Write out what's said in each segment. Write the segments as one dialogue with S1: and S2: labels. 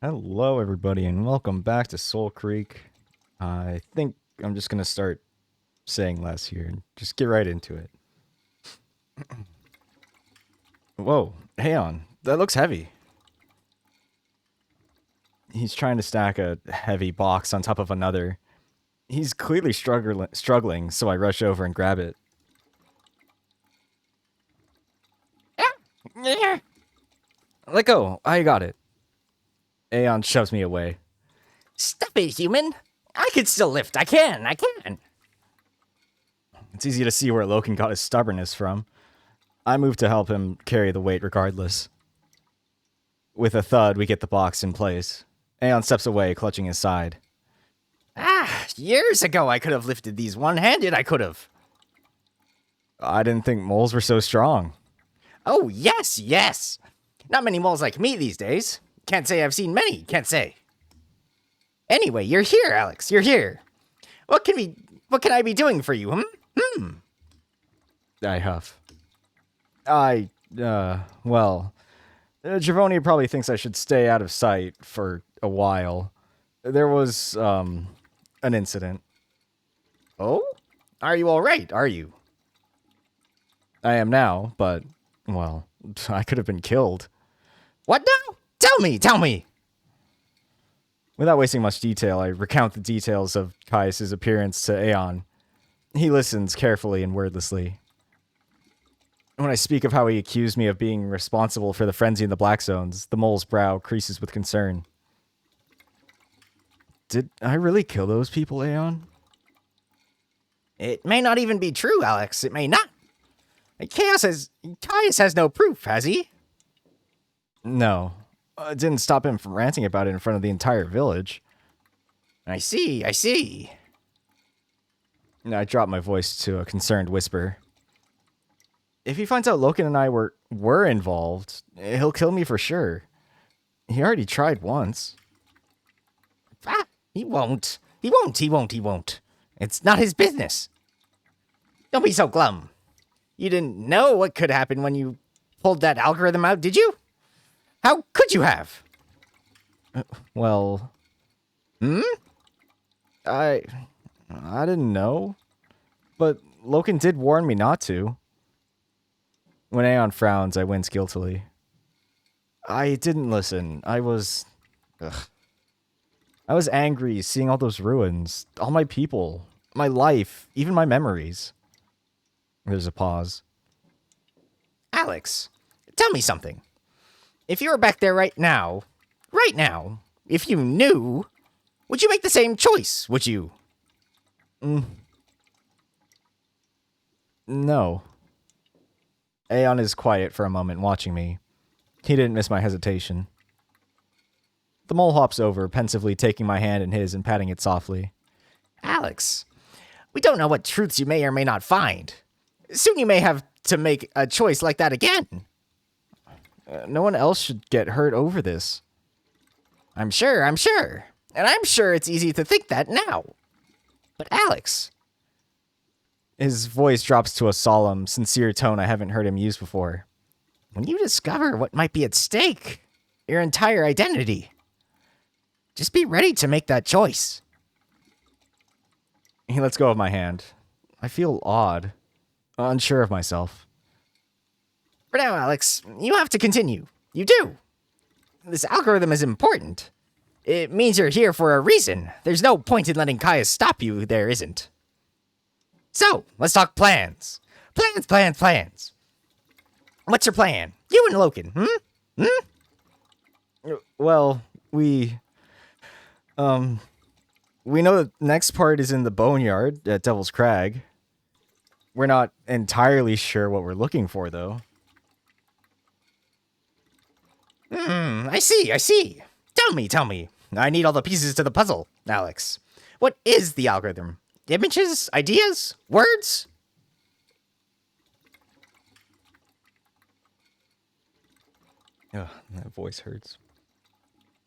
S1: Hello, everybody, and welcome back to Soulcreek. I think I'm just gonna start saying less here and just get right into it. Whoa, Heion, that looks heavy. He's trying to stack a heavy box on top of another. He's clearly struggling, so I rush over and grab it. Let go, I got it. Aeon shoves me away.
S2: Stop it, human! I can still lift. I can.
S1: It's easy to see where Loken got his stubbornness from. I move to help him carry the weight regardless. With a thud, we get the box in place. Aeon steps away, clutching his side.
S2: Years ago I could have lifted these one-handed, I could have.
S1: I didn't think moles were so strong.
S2: Oh, yes. Not many moles like me these days. Can't say I've seen many, can't say. Anyway, you're here, Alex, you're here. What can I be doing for you,
S1: I huff. Well, Giovanni probably thinks I should stay out of sight for a while. There was, an incident.
S2: Oh? Are you alright, are you?
S1: I am now, but, well, I could have been killed.
S2: What now? Tell me!
S1: Without wasting much detail, I recount the details of Caius' appearance to Aeon. He listens carefully and wordlessly. When I speak of how he accused me of being responsible for the frenzy in the Black Zones, the mole's brow creases with concern. Did I really kill those people, Aeon?
S2: It may not even be true, Alex. It may not. Caius has no proof, has he?
S1: No. It didn't stop him from ranting about it in front of the entire village.
S2: I see.
S1: And I drop my voice to a concerned whisper. If he finds out Loken and I were involved, he'll kill me for sure. He already tried once.
S2: He won't. It's not his business. Don't be so glum. You didn't know what could happen when you pulled that algorithm out, did you? How could you have?
S1: Well... I didn't know. But Loken did warn me not to. When Aeon frowns, I wince guiltily. I didn't listen. I was angry seeing all those ruins, all my people, my life, even my memories. There's a pause.
S2: Alex, tell me something. If you were back there right now, if you knew, would you make the same choice, would you?
S1: No. Aeon is quiet for a moment, watching me. He didn't miss my hesitation. The mole hops over, pensively taking my hand in his and patting it softly.
S2: Alex, we don't know what truths you may or may not find. Soon you may have to make a choice like that again.
S1: No one else should get hurt over this.
S2: I'm sure. And I'm sure it's easy to think that now. But Alex...
S1: His voice drops to a solemn, sincere tone I haven't heard him use before.
S2: When you discover what might be at stake, your entire identity, just be ready to make that choice.
S1: He lets go of my hand. I feel odd, unsure of myself.
S2: For now, Alex, you have to continue. You do. This algorithm is important. It means you're here for a reason. There's no point in letting Caius stop you, there isn't. So, let's talk plans. Plans. What's your plan? You and Loken,
S1: Well, we know the next part is in the boneyard at Devil's Crag. We're not entirely sure what we're looking for, though.
S2: I see. Tell me. I need all the pieces to the puzzle, Alex. What is the algorithm? Images? Ideas? Words?
S1: Ugh, that voice hurts.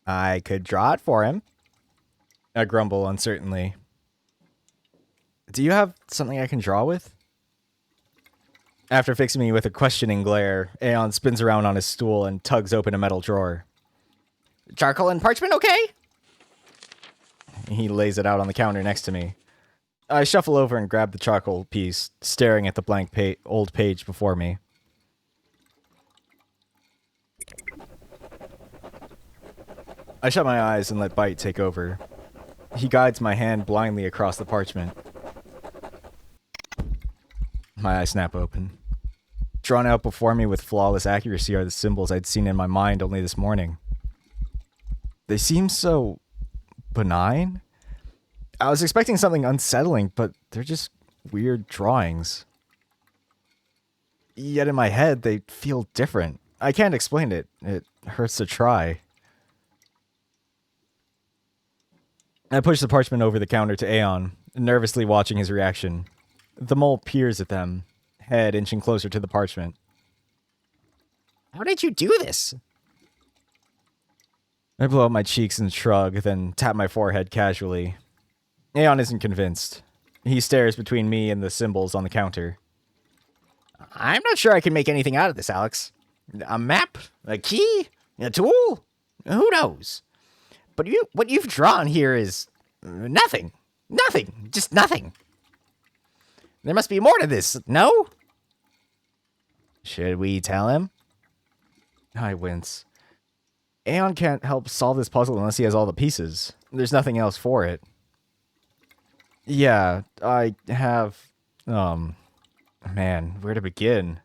S1: I could draw it for him. I grumble uncertainly. Do you have something I can draw with? After fixing me with a questioning glare, Aeon spins around on his stool and tugs open a metal drawer.
S2: Charcoal and parchment, okay?
S1: He lays it out on the counter next to me. I shuffle over and grab the charcoal piece, staring at the blank old page before me. I shut my eyes and let Bite take over. He guides my hand blindly across the parchment. My eyes snap open. Drawn out before me with flawless accuracy are the symbols I'd seen in my mind only this morning. They seem so benign. I was expecting something unsettling, but they're just weird drawings. Yet in my head, they feel different. I can't explain it. It hurts to try. I push the parchment over the counter to Aeon, nervously watching his reaction. The mole peers at them, head inching closer to the parchment.
S2: How did you do this?
S1: I blow up my cheeks and shrug, then tap my forehead casually. Aeon isn't convinced. He stares between me and the symbols on the counter.
S2: I'm not sure I can make anything out of this, Alex. A map? A key? A tool? Who knows? But what you've drawn here is nothing. Nothing. Just nothing. There must be more to this, no? Should we tell him?
S1: I wince. Aeon can't help solve this puzzle unless he has all the pieces. There's nothing else for it. Yeah, I have... Man, where to begin?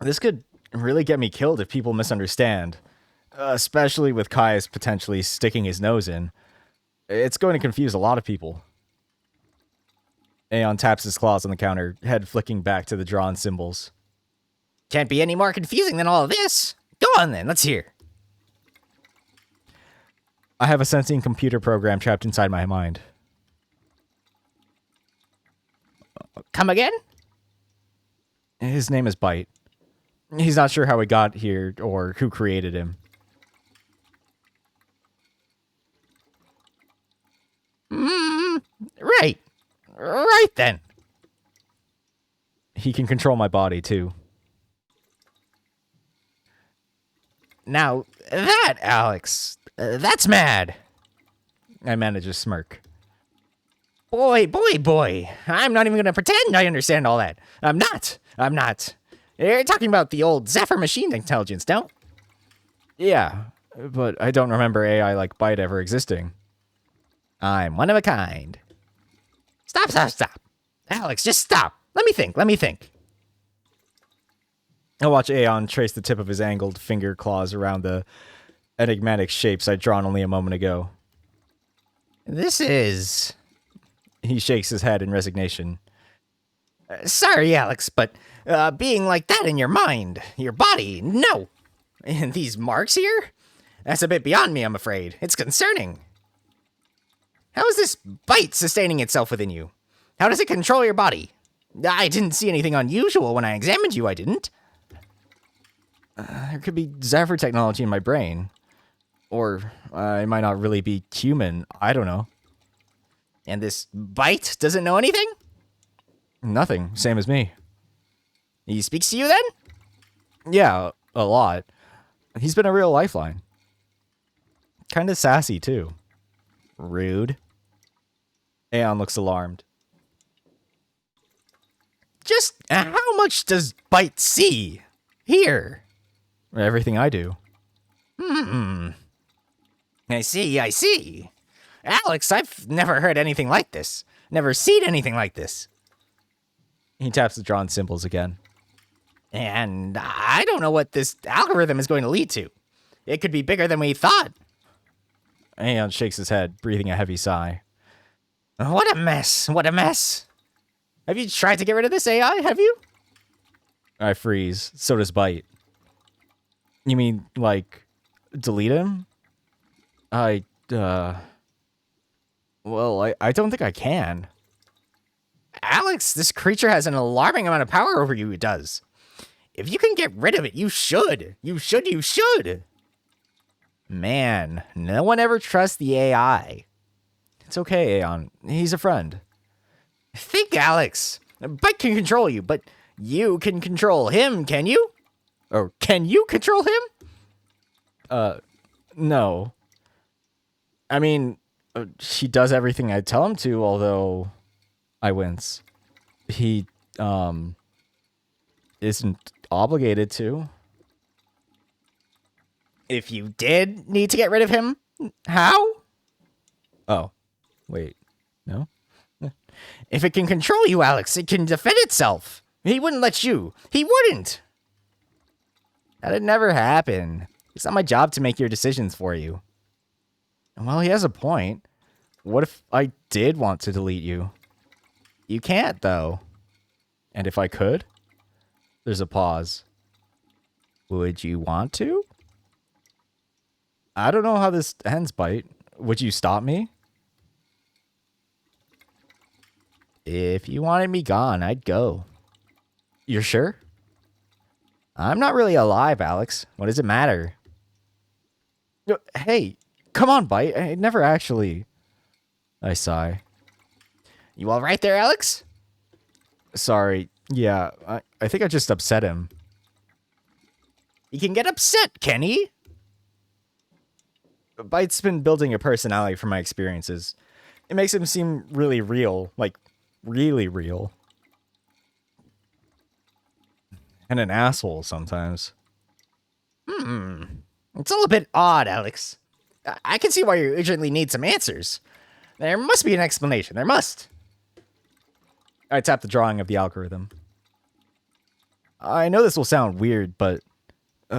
S1: This could really get me killed if people misunderstand. Especially with Caius potentially sticking his nose in. It's going to confuse a lot of people. Aeon taps his claws on the counter, head flicking back to the drawn symbols.
S2: Can't be any more confusing than all of this. Go on then, let's hear.
S1: I have a sentient computer program trapped inside my mind.
S2: Come again?
S1: His name is Bite. He's not sure how he got here or who created him.
S2: Right. Right then.
S1: He can control my body, too.
S2: Now, that, Alex, that's mad.
S1: I manage a smirk.
S2: Boy. I'm not even going to pretend I understand all that. I'm not. You're talking about the old Zephyr machine intelligence, no?
S1: Yeah, but I don't remember AI like Bite ever existing.
S2: I'm one of a kind. Stop. Alex, just stop. Let me think.
S1: I watch Aeon trace the tip of his angled finger claws around the enigmatic shapes I'd drawn only a moment ago.
S2: This is...
S1: He shakes his head in resignation.
S2: Sorry, Alex, but being like that in your mind, your body, no. And these marks here? That's a bit beyond me, I'm afraid. It's concerning. How is this bite sustaining itself within you? How does it control your body? I didn't see anything unusual when I examined you, I didn't.
S1: There could be Zephyr technology in my brain. Or I might not really be human. I don't know.
S2: And this bite doesn't know anything?
S1: Nothing. Same as me.
S2: He speaks to you then?
S1: Yeah, a lot. He's been a real lifeline. Kinda sassy, too. Rude. Aeon looks alarmed.
S2: Just how much does Bite see? Here.
S1: Everything I do.
S2: I see. Alex, I've never heard anything like this. Never seen anything like this.
S1: He taps the drawn symbols again.
S2: And I don't know what this algorithm is going to lead to. It could be bigger than we thought.
S1: Aeon shakes his head, breathing a heavy sigh.
S2: What a mess. Have you tried to get rid of this AI, have you?
S1: I freeze. So does Bite. You mean, like, delete him? Well, I don't think I can.
S2: Alex, this creature has an alarming amount of power over you, it does. If you can get rid of it, you should. You should. Man, no one ever trusts the AI.
S1: It's okay, Aeon. He's a friend.
S2: Think, Alex. Bite can control you, but you can control him, can you? Or can you control him?
S1: No. I mean, he does everything I tell him to, although I wince. He, isn't obligated to.
S2: If you did need to get rid of him, how?
S1: Oh, wait. No?
S2: If it can control you, Alex, it can defend itself. He wouldn't let you. He wouldn't. That'd never happen. It's not my job to make your decisions for you.
S1: Well, he has a point. What if I did want to delete you?
S2: You can't, though.
S1: And if I could? There's a pause.
S2: Would you want to?
S1: I don't know how this ends, Bite. Would you stop me?
S2: If you wanted me gone, I'd go.
S1: You're sure?
S2: I'm not really alive, Alex. What does it matter?
S1: Hey, come on, Bite. I never actually... I sigh.
S2: You all right there, Alex?
S1: Sorry. Yeah, I think I just upset him.
S2: He can get upset, can he?
S1: Bite's been building a personality from my experiences. It makes him seem really real. Like, really real. And an asshole sometimes.
S2: It's all a bit odd, Alex. I can see why you urgently need some answers. There must be an explanation. There must.
S1: I tap the drawing of the algorithm. I know this will sound weird, but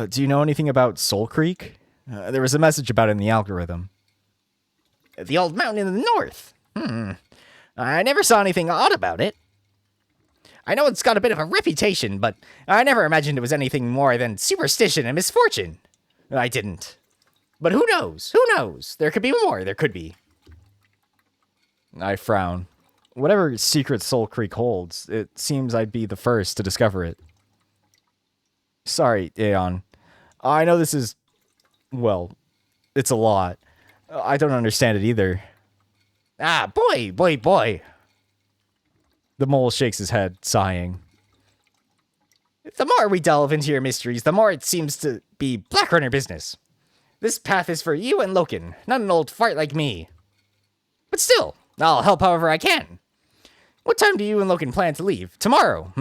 S1: do you know anything about Soulcreek? There was a message about it in the algorithm.
S2: The old mountain in the north. I never saw anything odd about it. I know it's got a bit of a reputation, but I never imagined it was anything more than superstition and misfortune. I didn't. But who knows? Who knows? There could be more. There could be.
S1: I frown. Whatever secret Soulcreek holds, it seems I'd be the first to discover it. Sorry, Aeon. I know this is... well, it's a lot. I don't understand it either.
S2: Ah, boy.
S1: The mole shakes his head, sighing.
S2: The more we delve into your mysteries, the more it seems to be Blackrunner business. This path is for you and Loken, not an old fart like me. But still, I'll help however I can. What time do you and Loken plan to leave? Tomorrow,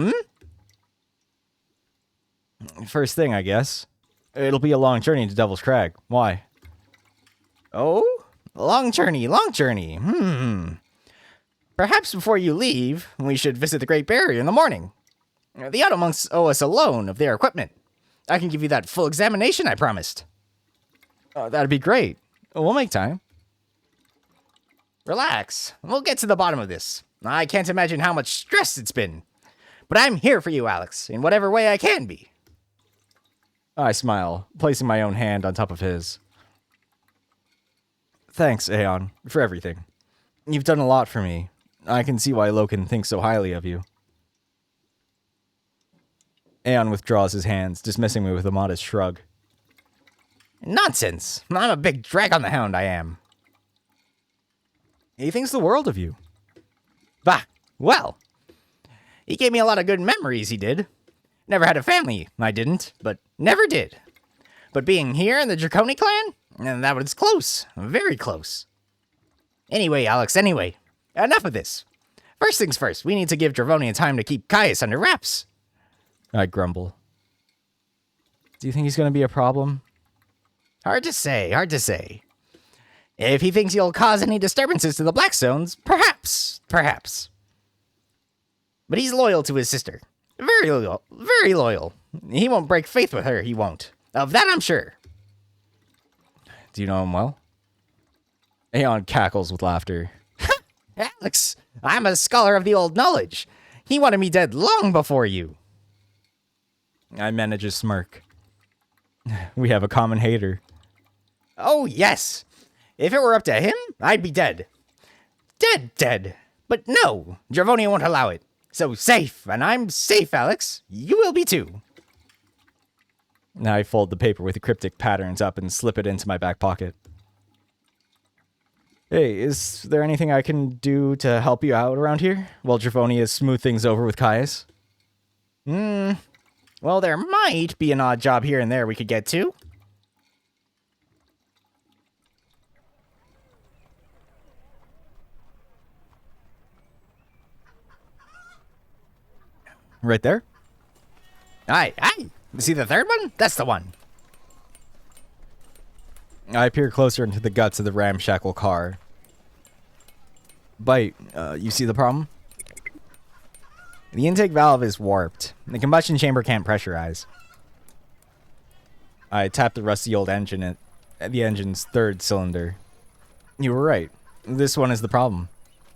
S1: First thing, I guess. It'll be a long journey to Devil's Crag. Why?
S2: Oh? Long journey. Perhaps before you leave, we should visit the Great Barrier in the morning. The Auto Monks owe us a loan of their equipment. I can give you that full examination I promised.
S1: That'd be great. We'll make time.
S2: Relax. We'll get to the bottom of this. I can't imagine how much stress it's been. But I'm here for you, Alex, in whatever way I can be.
S1: I smile, placing my own hand on top of his. Thanks, Aeon, for everything. You've done a lot for me. I can see why Loken thinks so highly of you. Aeon withdraws his hands, dismissing me with a modest shrug.
S2: Nonsense. I'm a big drag on the hound, I am.
S1: He thinks the world of you.
S2: Bah, well. He gave me a lot of good memories, he did. Never had a family, I didn't, but never did. But being here in the Draconi clan, and that was close, very close. Anyway, Alex, enough of this. First things first, we need to give Dravonian time to keep Caius under wraps.
S1: I grumble. Do you think he's going to be a problem?
S2: Hard to say. If he thinks you'll cause any disturbances to the Blackstones, perhaps. But he's loyal to his sister. Very loyal. He won't break faith with her, he won't. Of that I'm sure.
S1: Do you know him well? Aeon cackles with laughter.
S2: Alex, I'm a scholar of the old knowledge. He wanted me dead long before you.
S1: I manage a smirk. We have a common hater.
S2: Oh, yes. If it were up to him, I'd be dead. Dead. But no, Dravonia won't allow it. So safe, and I'm safe, Alex. You will be too.
S1: Now I fold the paper with the cryptic patterns up and slip it into my back pocket. Hey, is there anything I can do to help you out around here while Dravonia smooth things over with Caius?
S2: Well, there might be an odd job here and there we could get to.
S1: Right there?
S2: Aye. See the third one? That's the one.
S1: I peer closer into the guts of the ramshackle car. Bite, you see the problem? The intake valve is warped. The combustion chamber can't pressurize. I tap the rusty old engine at the engine's third cylinder. You were right. This one is the problem.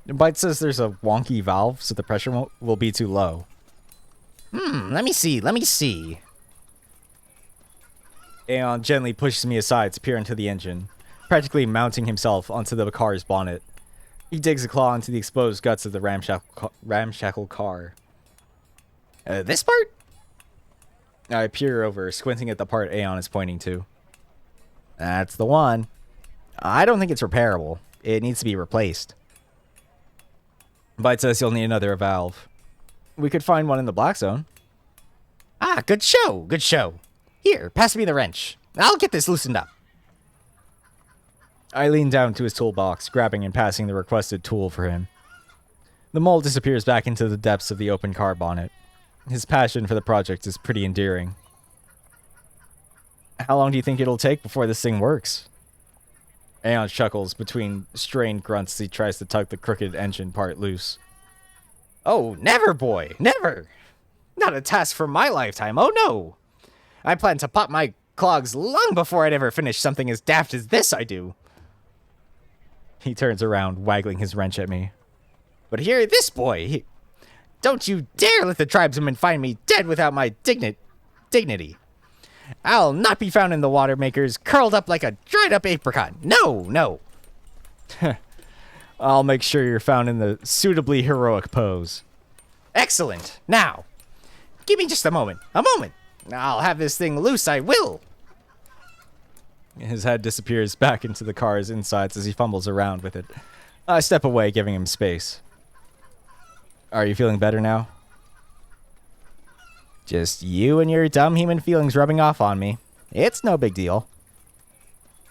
S1: Bite says there's a wonky valve, so the pressure will be too low.
S2: Let me see.
S1: Aeon gently pushes me aside to peer into the engine, practically mounting himself onto the car's bonnet. He digs a claw into the exposed guts of the ramshackle car.
S2: This part?
S1: I peer over, squinting at the part Aeon is pointing to. That's the one.
S2: I don't think it's repairable. It needs to be replaced.
S1: Bite says you'll need another valve. We could find one in the black zone.
S2: Ah, good show. Here, pass me the wrench. I'll get this loosened up.
S1: I lean down to his toolbox, grabbing and passing the requested tool for him. The mole disappears back into the depths of the open car bonnet. His passion for the project is pretty endearing. How long do you think it'll take before this thing works? Aeon chuckles between strained grunts as he tries to tug the crooked engine part loose.
S2: Oh, never, boy, never. Not a task for my lifetime, oh no. I plan to pop my clogs long before I'd ever finish something as daft as this I do.
S1: He turns around, waggling his wrench at me.
S2: But hear this, boy. Don't you dare let the tribesmen find me dead without my dignity. I'll not be found in the water makers, curled up like a dried-up apricot. No.
S1: I'll make sure you're found in the suitably heroic pose.
S2: Excellent. Now, give me just a moment. I'll have this thing loose, I will.
S1: His head disappears back into the car's insides as he fumbles around with it. I step away, giving him space. Are you feeling better now?
S2: Just you and your dumb human feelings rubbing off on me. It's no big deal.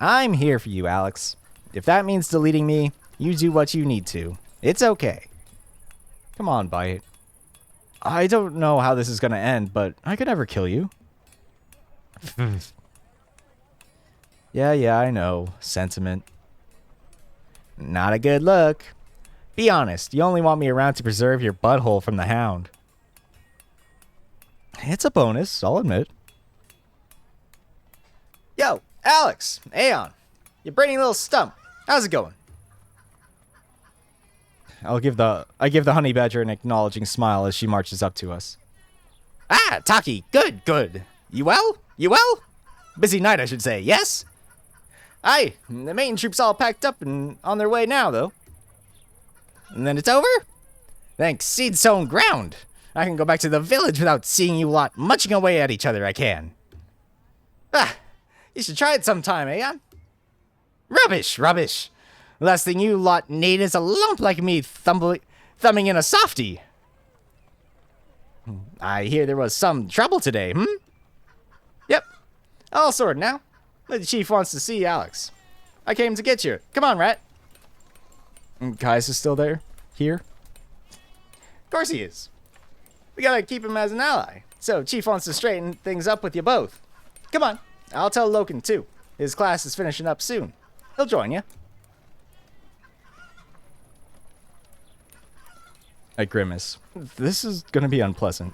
S2: I'm here for you, Alex. If that means deleting me, you do what you need to. It's okay.
S1: Come on, Bite. I don't know how this is going to end, but I could never kill you. Yeah, I know. Sentiment.
S2: Not a good look. Be honest, you only want me around to preserve your butthole from the hound.
S1: It's a bonus, I'll admit.
S2: Yo, Alex, Aeon, you brainy little stump. How's it going?
S1: I give the honey badger an acknowledging smile as she marches up to us.
S2: Ah, Taki, good. You well? Busy night, I should say, yes? Aye, the main troops all packed up and on their way now, though. And then it's over? Thanks, seed sown ground. I can go back to the village without seeing you lot munching away at each other, I can. Ah, you should try it sometime, Aeon. Rubbish. The last thing you lot need is a lump like me thumbing in a softie. I hear there was some trouble today, Yep, all sorted now. The chief wants to see Alex. I came to get you. Come on, rat.
S1: Kais is still there? Here?
S2: Of course he is. We gotta keep him as an ally. So chief wants to straighten things up with you both. Come on, I'll tell Loken too. His class is finishing up soon. He'll join you.
S1: I grimace. This is gonna be unpleasant.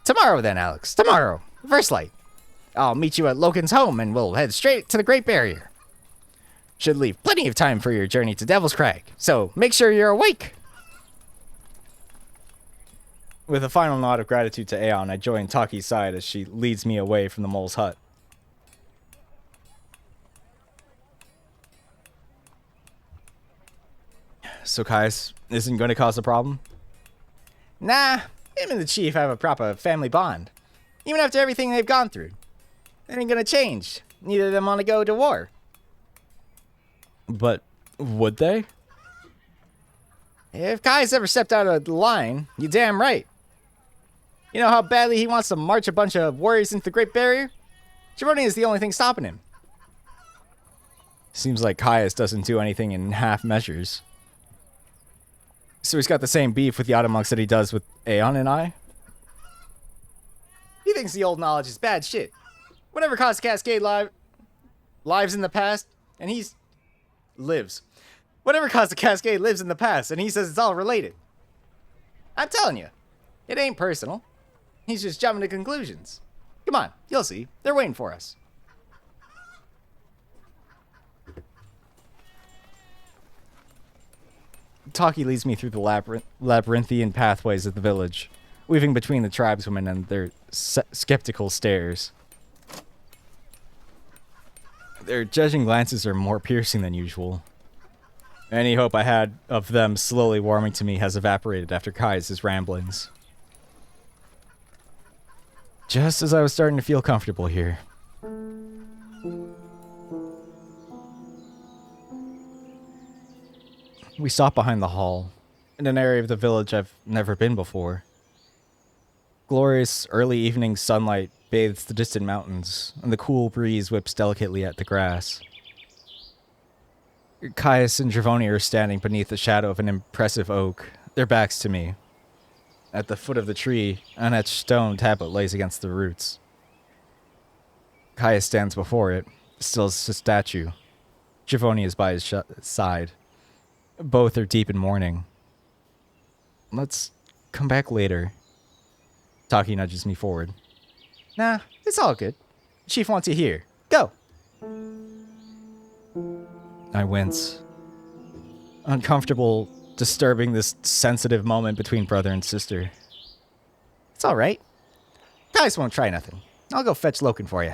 S2: Tomorrow then, Alex. Tomorrow. First light. I'll meet you at Loken's home and we'll head straight to the Great Barrier. Should leave plenty of time for your journey to Devil's Crag, so make sure you're awake.
S1: With a final nod of gratitude to Aeon, I join Taki's side as she leads me away from the mole's hut. So Kais isn't going to cause a problem?
S2: Nah, him and the chief have a proper family bond. Even after everything they've gone through. It ain't gonna change. Neither of them want to go to war.
S1: But would they?
S2: If Kai's ever stepped out of the line, you damn right. You know how badly he wants to march a bunch of warriors into the Great Barrier? Giovanni is the only thing stopping him.
S1: Seems like Caius doesn't do anything in half measures. So he's got the same beef with the Outer Monks that he does with Aeon and I?
S2: He thinks the old knowledge is bad shit. Whatever caused the Cascade lives in the past, and he's... lives. Whatever caused the Cascade lives in the past, and he says it's all related. I'm telling you, it ain't personal. He's just jumping to conclusions. Come on, you'll see. They're waiting for us.
S1: Taki leads me through the labyrinthian pathways of the village, weaving between the tribeswomen and their skeptical stares. Their judging glances are more piercing than usual. Any hope I had of them slowly warming to me has evaporated after Kai's ramblings. Just as I was starting to feel comfortable here. We stopped behind the hall, in an area of the village I've never been before. Glorious early evening sunlight bathes the distant mountains, and the cool breeze whips delicately at the grass. Caius and Giovanni are standing beneath the shadow of an impressive oak, their backs to me. At the foot of the tree, an etched stone tablet lays against the roots. Caius stands before it, still as a statue. Giovanni is by his side. Both are deep in mourning. Let's come back later. Taki nudges me forward.
S2: Nah, it's all good. Chief wants you here. Go!
S1: I wince. Uncomfortable, disturbing this sensitive moment between brother and sister.
S2: It's alright. Caius won't try nothing. I'll go fetch Loken for you.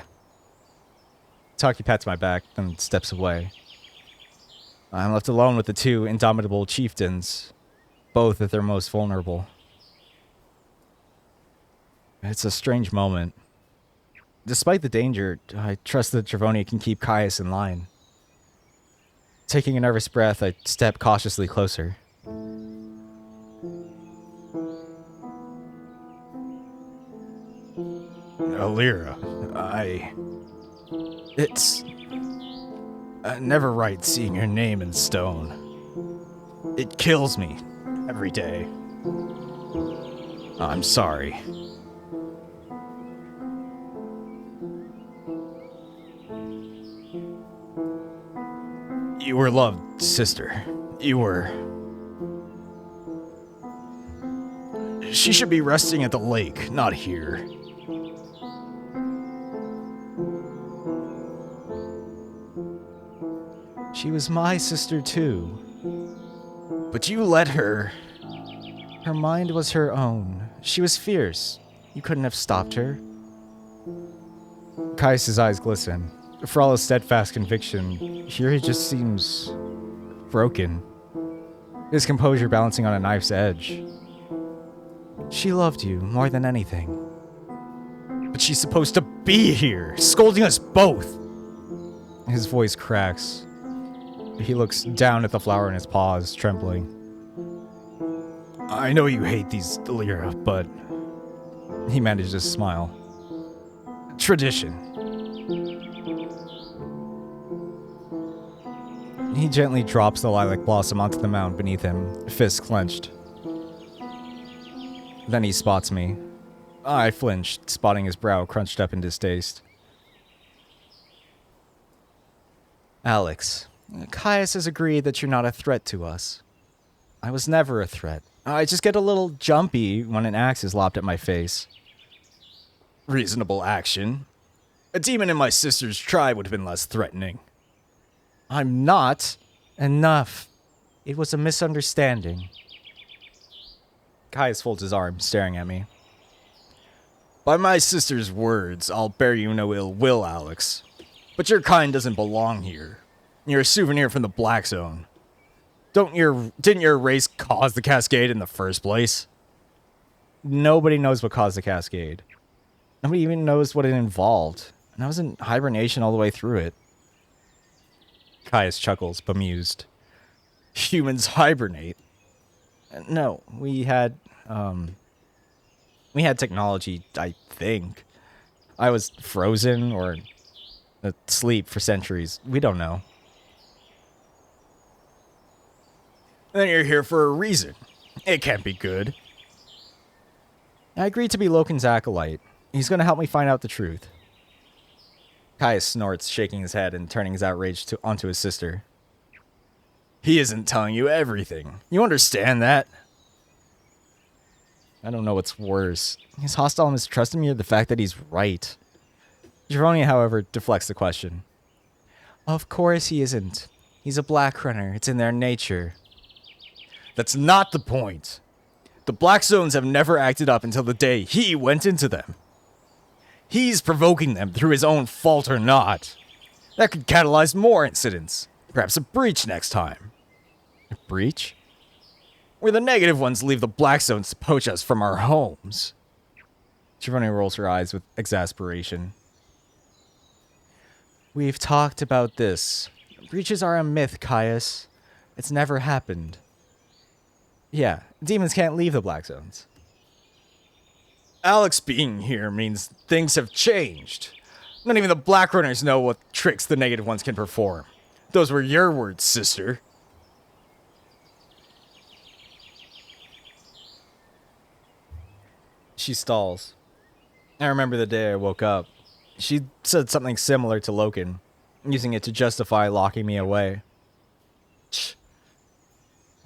S1: Taki pats my back, then steps away. I'm left alone with the two indomitable chieftains, both at their most vulnerable. It's a strange moment. Despite the danger, I trust that Giovanni can keep Caius in line. Taking a nervous breath, I step cautiously closer. Aleera, It's never right seeing your name in stone. It kills me every day. I'm sorry. You were loved, sister. You were. She should be resting at the lake, not here. She was my sister too. But you let her. Her mind was her own. She was fierce. You couldn't have stopped her. Caius' eyes glisten. For all his steadfast conviction, here he just seems broken. His composure balancing on a knife's edge. She loved you more than anything. But she's supposed to be here, scolding us both. His voice cracks. He looks down at the flower in his paws, trembling. I know you hate these, Aleera, but... He manages to smile. Tradition. He gently drops the lilac blossom onto the mound beneath him, fists clenched. Then he spots me. I flinched, spotting his brow crunched up in distaste. Alex, Caius has agreed that you're not a threat to us. I was never a threat. I just get a little jumpy when an axe is lopped at my face. Reasonable action. A demon in my sister's tribe would have been less threatening. I'm not. Enough. It was a misunderstanding. Caius folds his arms, staring at me. By my sister's words, I'll bear you no ill will, Alex. But your kind doesn't belong here. You're a souvenir from the Black Zone. Didn't your race cause the Cascade in the first place? Nobody knows what caused the Cascade. Nobody even knows what it involved. And I was in hibernation all the way through it. Caius chuckles, bemused. Humans hibernate. No, we had, We had technology, I think. I was frozen or asleep for centuries. We don't know. Then you're here for a reason. It can't be good. I agreed to be Loken's acolyte. He's going to help me find out the truth. Caius snorts, shaking his head and turning his outrage onto his sister. He isn't telling you everything. You understand that? I don't know what's worse. He's hostile and mistrusting me, or the fact that he's right. Giovanni, however, deflects the question. Of course he isn't. He's a black runner. It's in their nature. That's not the point. The Black Zones have never acted up until the day he went into them. He's provoking them through his own fault or not. That could catalyze more incidents. Perhaps a breach next time. A breach? Where the negative ones leave the Black Zones to poach us from our homes. Giovanni rolls her eyes with exasperation. We've talked about this. Breaches are a myth, Caius. It's never happened. Yeah, demons can't leave the Black Zones. Alex being here means things have changed. Not even the Black Runners know what tricks the negative ones can perform. Those were your words, sister. She stalls. I remember the day I woke up. She said something similar to Loken, using it to justify locking me away.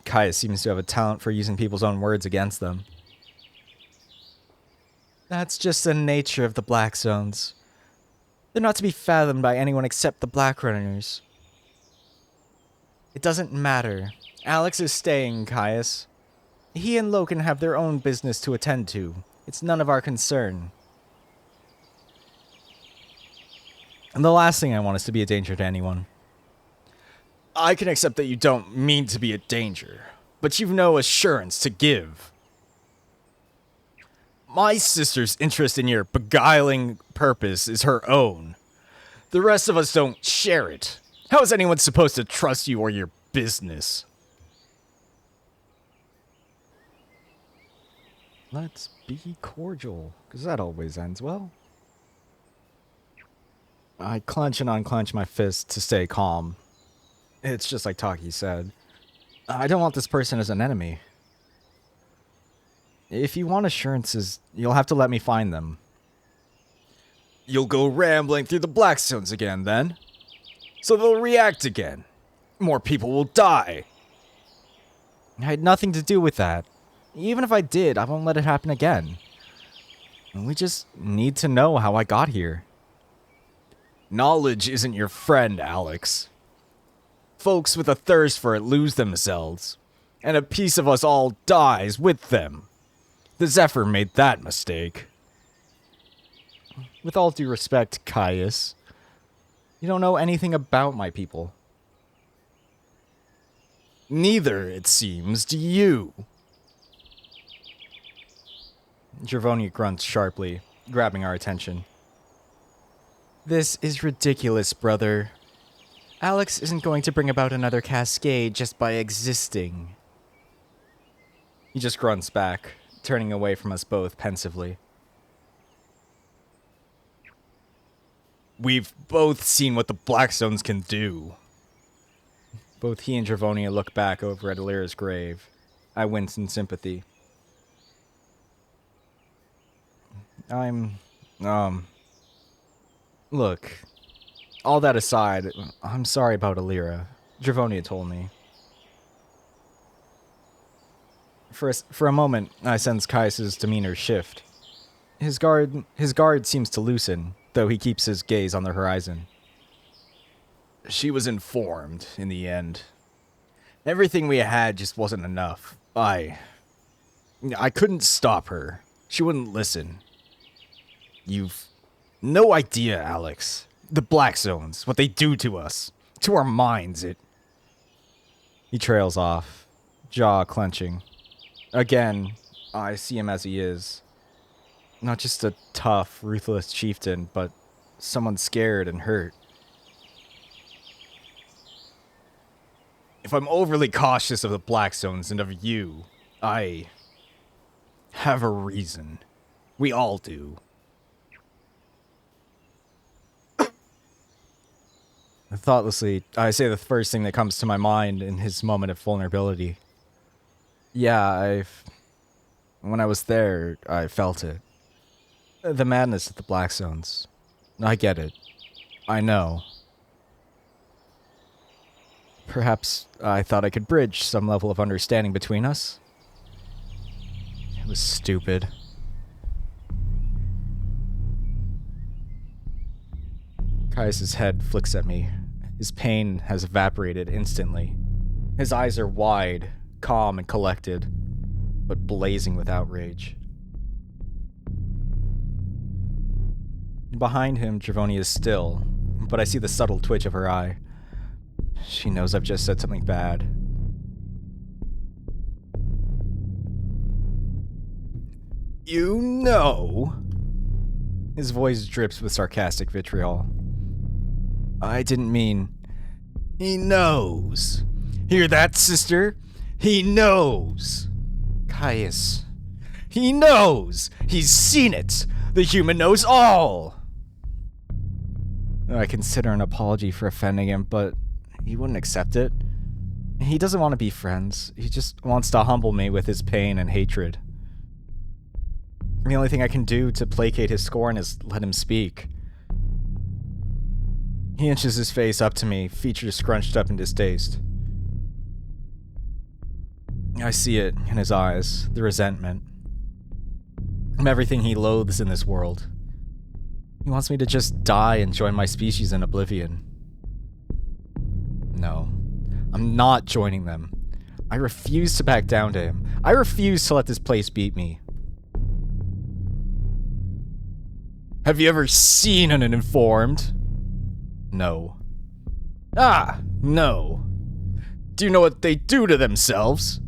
S1: Caius seems to have a talent for using people's own words against them. That's just the nature of the Black Zones. They're not to be fathomed by anyone except the Black Runners. It doesn't matter. Alex is staying, Caius. He and Loken have their own business to attend to. It's none of our concern. And the last thing I want is to be a danger to anyone. I can accept that you don't mean to be a danger, but you've no assurance to give. My sister's interest in your beguiling purpose is her own. The rest of us don't share it. How is anyone supposed to trust you or your business? Let's be cordial, because that always ends well. I clench and unclench my fist to stay calm. It's just like Taki said. I don't want this person as an enemy. If you want assurances, you'll have to let me find them. You'll go rambling through the Black Zones again, then? So they'll react again. More people will die. I had nothing to do with that. Even if I did, I won't let it happen again. We just need to know how I got here. Knowledge isn't your friend, Alex. Folks with a thirst for it lose themselves, and a piece of us all dies with them. The Zephyr made that mistake. With all due respect, Caius, you don't know anything about my people. Neither, it seems, do you. Giovanni grunts sharply, grabbing our attention. This is ridiculous, brother. Alex isn't going to bring about another cascade just by existing. He just grunts back, turning away from us both pensively. We've both seen what the Black Zones can do. Both he and Giovanni look back over at Aleera's grave. I wince in sympathy. Look, all that aside, I'm sorry about Aleera. Giovanni told me. For a moment, I sense Caius's demeanor shift. His guard seems to loosen, though he keeps his gaze on the horizon. She was informed, in the end. Everything we had just wasn't enough. I couldn't stop her. She wouldn't listen. You've no idea, Alex. The Black Zones, what they do to us, to our minds, it... He trails off, jaw clenching. Again, I see him as he is. Not just a tough, ruthless chieftain, but someone scared and hurt. If I'm overly cautious of the Black Zones and of you, I have a reason. We all do. Thoughtlessly, I say the first thing that comes to my mind in his moment of vulnerability. Yeah, when I was there, I felt it. The madness of the Black Zones. I get it. I know. Perhaps I thought I could bridge some level of understanding between us. It was stupid. Caius's head flicks at me. His pain has evaporated instantly. His eyes are wide, calm and collected, but blazing with outrage. Behind him, Travonia is still, but I see the subtle twitch of her eye. She knows I've just said something bad. You know? His voice drips with sarcastic vitriol. I didn't mean... He knows. Hear that, sister? He knows. Caius. He knows. He's seen it. The human knows all. I consider an apology for offending him, but he wouldn't accept it. He doesn't want to be friends. He just wants to humble me with his pain and hatred. The only thing I can do to placate his scorn is let him speak. He inches his face up to me, features scrunched up in distaste. I see it in his eyes, the resentment. Everything he loathes in this world. He wants me to just die and join my species in oblivion. No, I'm not joining them. I refuse to back down to him. I refuse to let this place beat me. Have you ever seen an informed? No. Ah, no. Do you know what they do to themselves?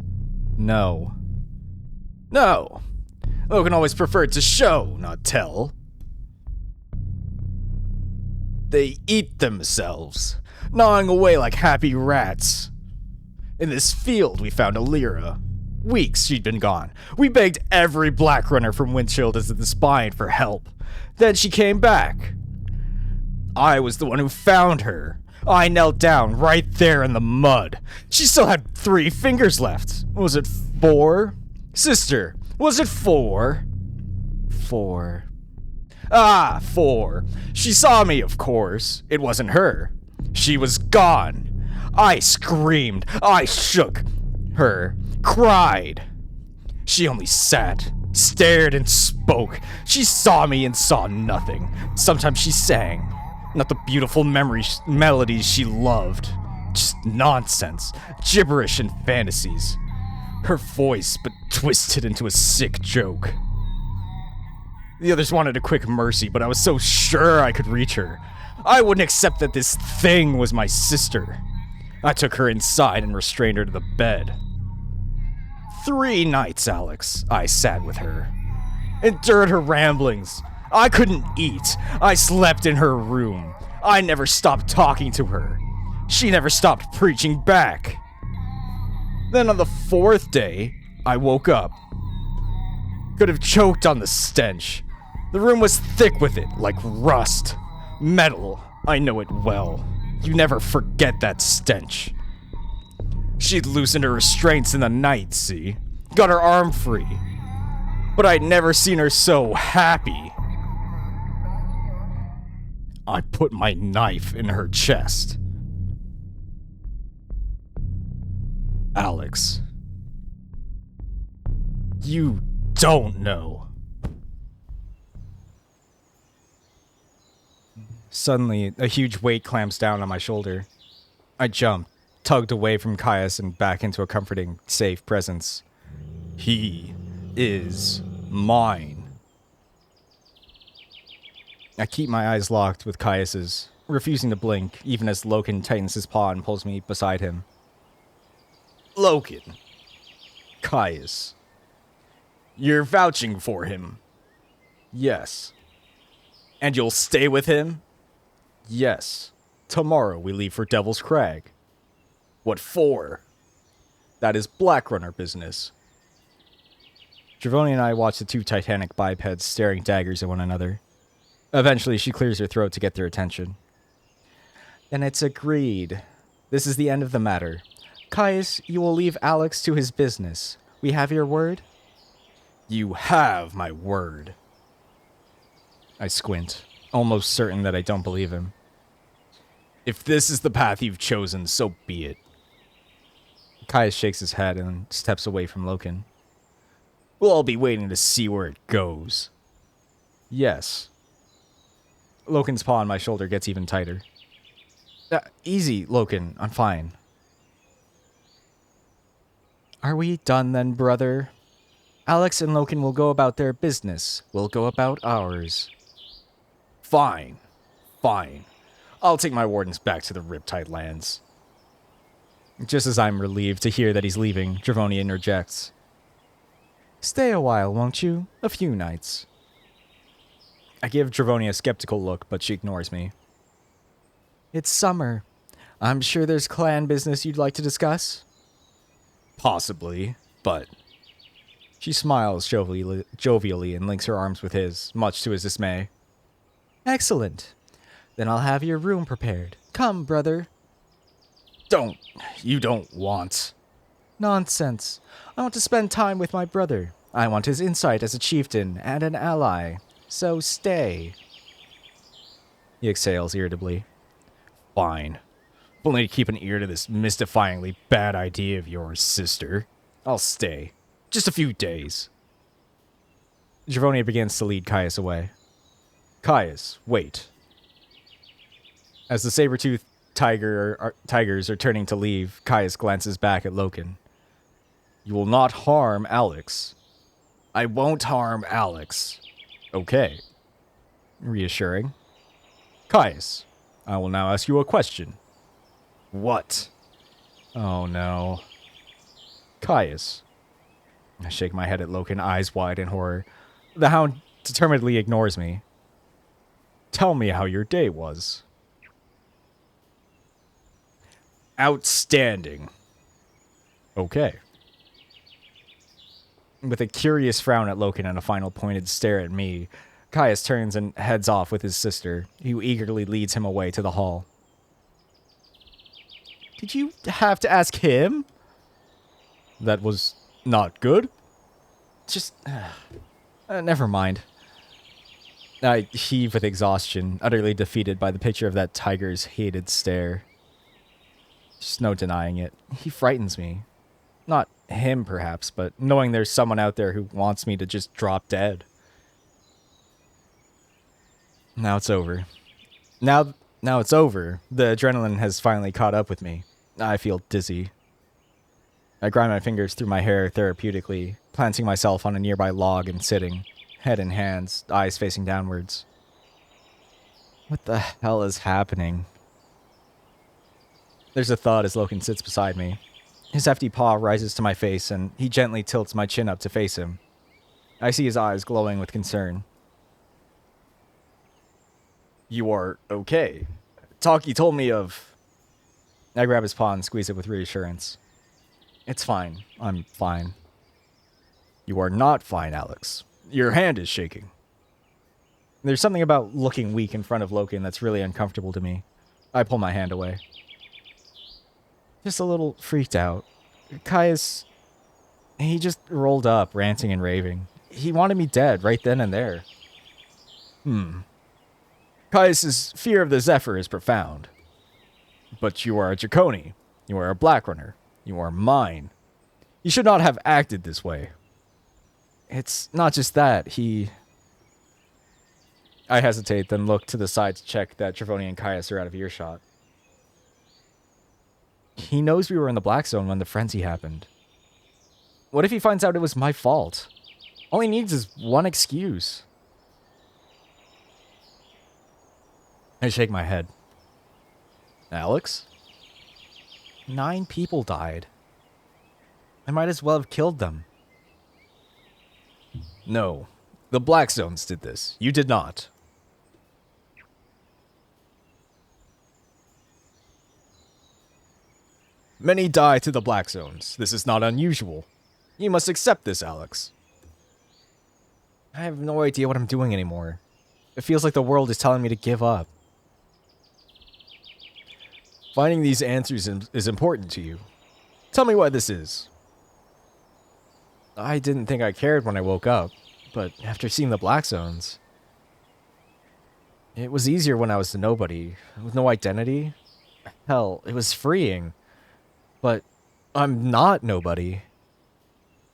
S1: No. No. Logan always preferred to show, not tell. They eat themselves, gnawing away like happy rats. In this field, we found Aleera. Weeks she'd been gone. We begged every black runner from Windchildas to the Spine for help. Then she came back. I was the one who found her. I knelt down right there in the mud. She still had 3 fingers left. Was it 4? Sister, was it 4? 4. Ah, 4. She saw me, of course. It wasn't her. She was gone. I screamed. I shook her. Cried. She only sat, stared, and spoke. She saw me and saw nothing. Sometimes she sang. Not the beautiful melodies she loved. Just nonsense, gibberish, and fantasies. Her voice, but twisted into a sick joke. The others wanted a quick mercy, but I was so sure I could reach her. I wouldn't accept that this thing was my sister. I took her inside and restrained her to the bed. 3 nights, Alex, I sat with her. Endured her ramblings. I couldn't eat. I slept in her room. I never stopped talking to her. She never stopped preaching back. Then on the 4th day, I woke up. Could have choked on the stench. The room was thick with it, like rust. Metal. I know it well. You never forget that stench. She'd loosened her restraints in the night, see? Got her arm free. But I'd never seen her so happy. I put my knife in her chest. Alex. You don't know. Suddenly, a huge weight clamps down on my shoulder. I jump, tugged away from Caius and back into a comforting, safe presence. He is mine. I keep my eyes locked with Caius's, refusing to blink, even as Logan tightens his paw and pulls me beside him. Logan. Caius. You're vouching for him? Yes. And you'll stay with him? Yes. Tomorrow we leave for Devil's Crag. What for? That is Black Runner business. Dravoni and I watch the two titanic bipeds staring daggers at one another. Eventually, she clears her throat to get their attention. Then it's agreed. This is the end of the matter. Caius, you will leave Alex to his business. We have your word? You have my word. I squint, almost certain that I don't believe him. If this is the path you've chosen, so be it. Caius shakes his head and steps away from Loken. We'll all be waiting to see where it goes. Yes. Loken's paw on my shoulder gets even tighter. Easy, Loken. I'm fine. Are we done then, brother? Alex and Loken will go about their business. We'll go about ours. Fine. Fine. I'll take my wardens back to the Riptide lands. Just as I'm relieved to hear that he's leaving, Dravoni interjects. Stay a while, won't you? A few nights. I give Dravoni a skeptical look, but she ignores me. It's summer. I'm sure there's clan business you'd like to discuss? Possibly, but... She smiles jovially and links her arms with his, much to his dismay. Excellent. Then I'll have your room prepared. Come, brother. You don't want... Nonsense. I want to spend time with my brother. I want his insight as a chieftain and an ally. So stay. He exhales irritably. Fine. If only to keep an ear to this mystifyingly bad idea of yours, sister. I'll stay. Just a few days. Dravoni begins to lead Caius away. Caius, wait. As the saber-toothed tigers are turning to leave, Caius glances back at Loken. You will not harm Alex. I won't harm Alex. Okay. Reassuring. Caius, I will now ask you a question. What? Oh no. Caius. I shake my head at Loken, eyes wide in horror. The hound determinedly ignores me. Tell me how your day was. Outstanding. Okay. With a curious frown at Loken and a final pointed stare at me, Caius turns and heads off with his sister, who eagerly leads him away to the hall. Did you have to ask him? That was not good? Just... never mind. I heave with exhaustion, utterly defeated by the picture of that tiger's hated stare. Just no denying it. He frightens me. Not him, perhaps, but knowing there's someone out there who wants me to just drop dead. Now it's over. Now it's over. The adrenaline has finally caught up with me. I feel dizzy. I grind my fingers through my hair therapeutically, planting myself on a nearby log and sitting, head in hands, eyes facing downwards. What the hell is happening? There's a thud as Loken sits beside me. His hefty paw rises to my face, and he gently tilts my chin up to face him. I see his eyes glowing with concern. You are okay. Taki told me of... I grab his paw and squeeze it with reassurance. It's fine. I'm fine. You are not fine, Alex. Your hand is shaking. There's something about looking weak in front of Loken that's really uncomfortable to me. I pull my hand away. Just a little freaked out. Caius, he just rolled up, ranting and raving. He wanted me dead right then and there. Caius's fear of the Zephyr is profound. But you are a Draconi. You are a Black Runner. You are mine. You should not have acted this way. It's not just that, I hesitate, then look to the side to check that Dravoni and Caius are out of earshot. He knows we were in the Black Zone when the frenzy happened. What if he finds out it was my fault? All he needs is one excuse. I shake my head. Alex? 9 people died. I might as well have killed them. No. The Black Zones did this. You did not. Many die to the Black Zones. This is not unusual. You must accept this, Alex. I have no idea what I'm doing anymore. It feels like the world is telling me to give up. Finding these answers is important to you. Tell me why this is. I didn't think I cared when I woke up, but after seeing the black zones, it was easier when I was a nobody, with no identity. Hell, it was freeing. But I'm not nobody.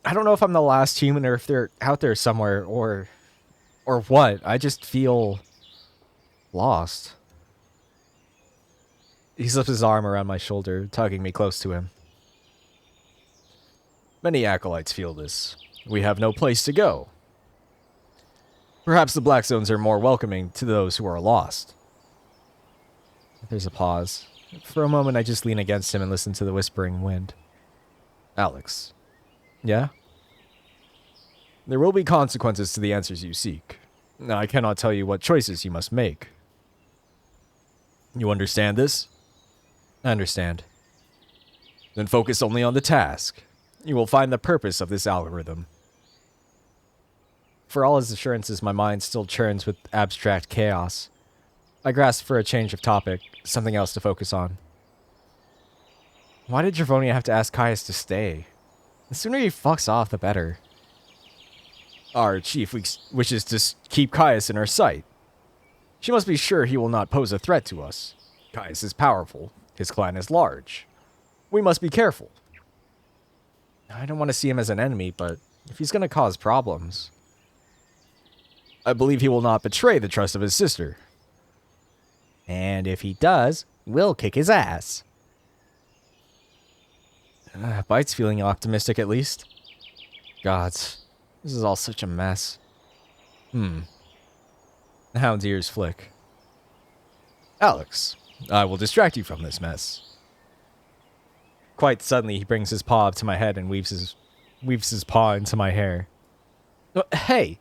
S1: I don't know if I'm the last human or if they're out there somewhere or what. I just feel lost. He slips his arm around my shoulder, tugging me close to him. Many acolytes feel this. We have no place to go. Perhaps the black zones are more welcoming to those who are lost. There's a pause. For a moment, I just lean against him and listen to the whispering wind. Alex. Yeah? There will be consequences to the answers you seek. I cannot tell you what choices you must make. You understand this? I understand. Then focus only on the task. You will find the purpose of this algorithm. For all his assurances, my mind still churns with abstract chaos. I grasp for a change of topic, something else to focus on. Why did Dravonia have to ask Caius to stay? The sooner he fucks off, the better. Our chief wishes to keep Caius in her sight. She must be sure he will not pose a threat to us. Caius is powerful. His clan is large. We must be careful. I don't want to see him as an enemy, but if he's going to cause problems... I believe he will not betray the trust of his sister. And if he does, we'll kick his ass. Bite's feeling optimistic at least. Gods, this is all such a mess. The hound's ears flick. Alex, I will distract you from this mess. Quite suddenly, he brings his paw up to my head and weaves his paw into my hair. Hey!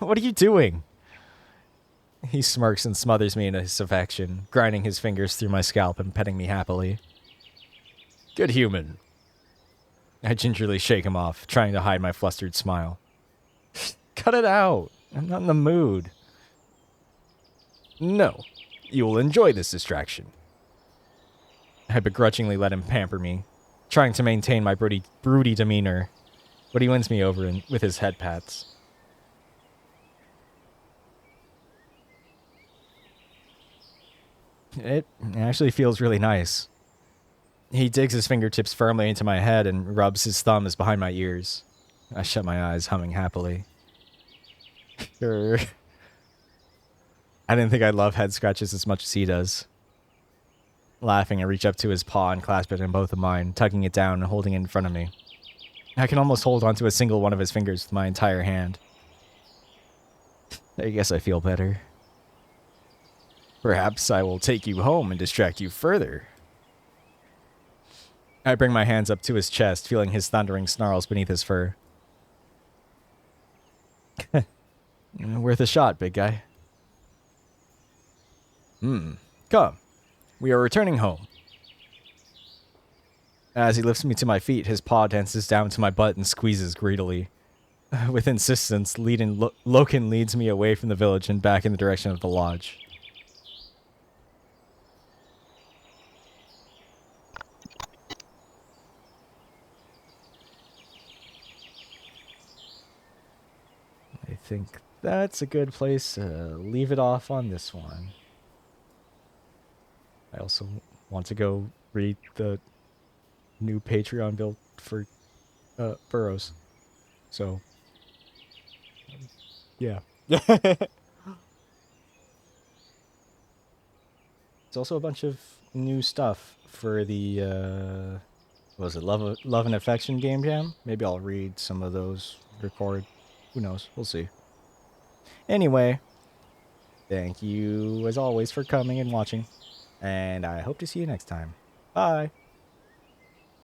S1: What are you doing? He smirks and smothers me in his affection, grinding his fingers through my scalp and petting me happily. Good human. I gingerly shake him off, trying to hide my flustered smile. Cut it out. I'm not in the mood. No. You will enjoy this distraction. I begrudgingly let him pamper me, trying to maintain my broody demeanor, but he wins me over with his head pats. It actually feels really nice. He digs his fingertips firmly into my head and rubs his thumbs behind my ears. I shut my eyes, humming happily. Sure. I didn't think I'd love head scratches as much as he does. Laughing, I reach up to his paw and clasp it in both of mine, tugging it down and holding it in front of me. I can almost hold onto a single one of his fingers with my entire hand. I guess I feel better. Perhaps I will take you home and distract you further. I bring my hands up to his chest, feeling his thundering snarls beneath his fur. Worth a shot, big guy. Come. We are returning home. As he lifts me to my feet, his paw dances down to my butt and squeezes greedily. With insistence, Loken leads me away from the village and back in the direction of the lodge. I think that's a good place to leave it off on this one. I also want to go read the new Patreon build for Burrows. So, yeah. It's also a bunch of new stuff for the, what was it, Love and Affection Game Jam? Maybe I'll read some of those, record. Who knows? We'll see. Anyway, thank you as always for coming and watching. And I hope to see you next time. Bye.